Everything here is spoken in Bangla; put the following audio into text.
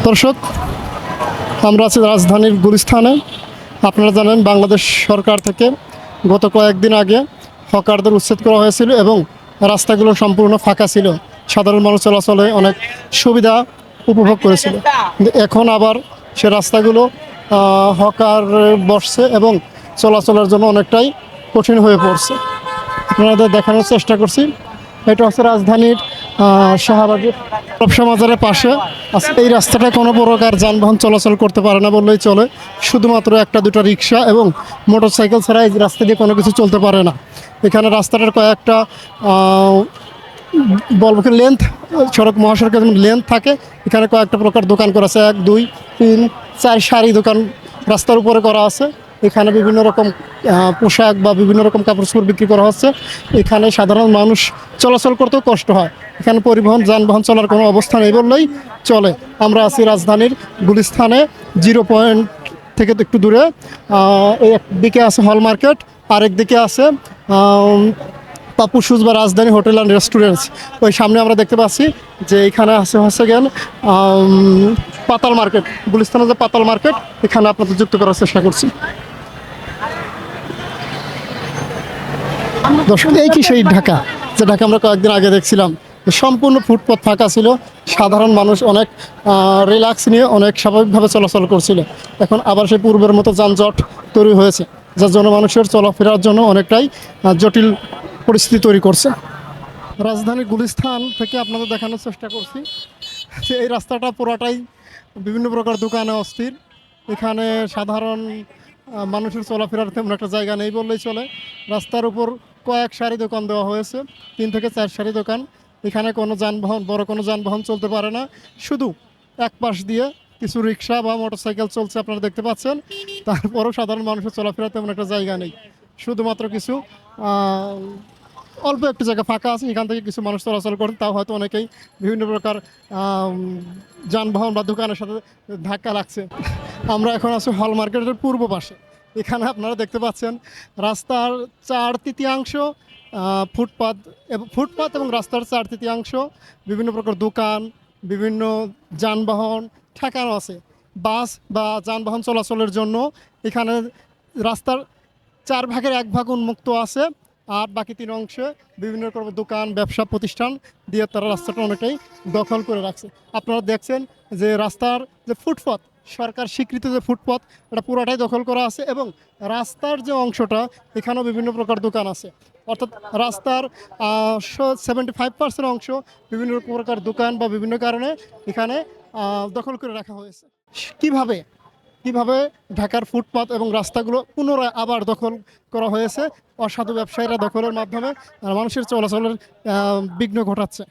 দর্শক, আমরা আছি রাজধানীর গুলিস্তানে। আপনারা জানেন বাংলাদেশ সরকার থেকে গত কয়েকদিন আগে হকারদের উচ্ছেদ করা হয়েছিল এবং রাস্তাগুলো সম্পূর্ণ ফাঁকা ছিল, সাধারণ মানুষ চলাচলে অনেক সুবিধা উপভোগ করেছিল। কিন্তু এখন আবার সে রাস্তাগুলো হকার বসছে এবং চলাচলের জন্য অনেকটাই কঠিন হয়ে পড়ছে। আপনাদের দেখানোর চেষ্টা করছি। এটা হচ্ছে রাজধানীর শাহবাগের ব্যবসা বাজারের পাশে আছে। এই রাস্তাটা কোনো প্রকার যানবাহন চলাচল করতে পারে না বললেই চলে। শুধুমাত্র একটা দুটো রিক্সা এবং মোটরসাইকেল ছাড়া এই রাস্তা দিয়ে কোনো কিছু চলতে পারে না। এখানে রাস্তাটার কয়েকটা বলবো কি লেন্থ, সড়ক মহাসড়কের যেমন লেন্থ থাকে, এখানে কয়েকটা প্রকার দোকান করা আছে। 1 2 3 4 সারি দোকান রাস্তার উপরে করা আছে। এখানে বিভিন্ন রকম পোশাক বা বিভিন্ন রকম কাপড় চোপড় বিক্রি করা হচ্ছে। এখানে সাধারণ মানুষ চলাচল করতেও কষ্ট হয়। এখানে পরিবহন যানবাহন চলার কোনো অবস্থা নেই বললেই চলে। আমরা আছি রাজধানীর গুলিস্তানে, 0 পয়েন্ট থেকে একটু দূরে। একদিকে আছে হল মার্কেট, আরেক দিকে আছে পাপু শুজ বা রাজধানী হোটেল অ্যান্ড রেস্টুরেন্টস। ওই সামনে আমরা দেখতে পাচ্ছি যে এখানে হচ্ছে গেন পাতাল মার্কেট। গুলিস্তানের যে পাতাল মার্কেট, এখানে আপনাদের যুক্ত করার চেষ্টা করছি। দর্শক, এই কি সেই ঢাকা যে ঢাকা আমরা কয়েকদিন আগে দেখছিলাম? সম্পূর্ণ ফুটপাত ফাঁকা ছিল, সাধারণ মানুষ অনেক রিল্যাক্স নিয়ে অনেক স্বাভাবিকভাবে চলাচল করছিল। এখন আবার সেই পূর্বের মতো যানজট তৈরি হয়েছে, যার জন্য মানুষের চলাফেরার জন্য অনেকটাই জটিল পরিস্থিতি তৈরি করছে। রাজধানীর গুলিস্তান থেকে আপনাদের দেখানোর চেষ্টা করছি যে এই রাস্তাটা পুরাটাই বিভিন্ন প্রকার দোকানে অস্থির। এখানে সাধারণ মানুষের চলাফেরার তেমন একটা জায়গা নেই বললেই চলে। রাস্তার উপর কয়েক সারি দোকান দেওয়া হয়েছে, 3 থেকে 4 সারি দোকান। এখানে কোনো যানবাহন, বড় কোনো যানবাহন চলতে পারে না। শুধু এক পাশ দিয়ে কিছু রিক্সা বা মোটরসাইকেল চলছে, আপনারা দেখতে পাচ্ছেন। তারপরেও সাধারণ মানুষের চলাফেরার তেমন একটা জায়গা নেই। শুধুমাত্র কিছু অল্প একটু জায়গা ফাঁকা আছে, এখান থেকে কিছু মানুষ চলাচল করে। তাও হয়তো অনেকেই বিভিন্ন প্রকার যানবাহন বা দোকানের সাথে ধাক্কা লাগছে। আমরা এখন আছি হল মার্কেটের পূর্ব পাশে। এখানে আপনারা দেখতে পাচ্ছেন রাস্তার 4/3 ফুটপাত এবং রাস্তার 4/3 বিভিন্ন প্রকার দোকান, বিভিন্ন যানবাহন ঠেকানো আছে। বাস বা যানবাহন চলাচলের জন্য এখানে রাস্তার 4 ভাগের 1 ভাগ উন্মুক্ত আছে, আর বাকি 3 অংশে বিভিন্ন রকম দোকান, ব্যবসা প্রতিষ্ঠান দিয়ে তারা রাস্তাটা অনেকটাই দখল করে রাখছে। আপনারা দেখছেন যে রাস্তার যে ফুটপাত, সরকার স্বীকৃত যে ফুটপাত, এটা পুরোটাই দখল করা আছে এবং রাস্তার যে অংশটা, এখানেও বিভিন্ন প্রকার দোকান আছে। অর্থাৎ রাস্তার 75% অংশ বিভিন্ন প্রকার দোকান বা বিভিন্ন কারণে এখানে দখল করে রাখা হয়েছে। কিভাবে ঢাকার ফুটপাত এবং রাস্তাগুলো পুনরায় আবার দখল করা হয়েছে? অসাধু ব্যবসায়ীরা দখলের মাধ্যমে মানুষের চলাচলের বিঘ্ন ঘটাচ্ছে।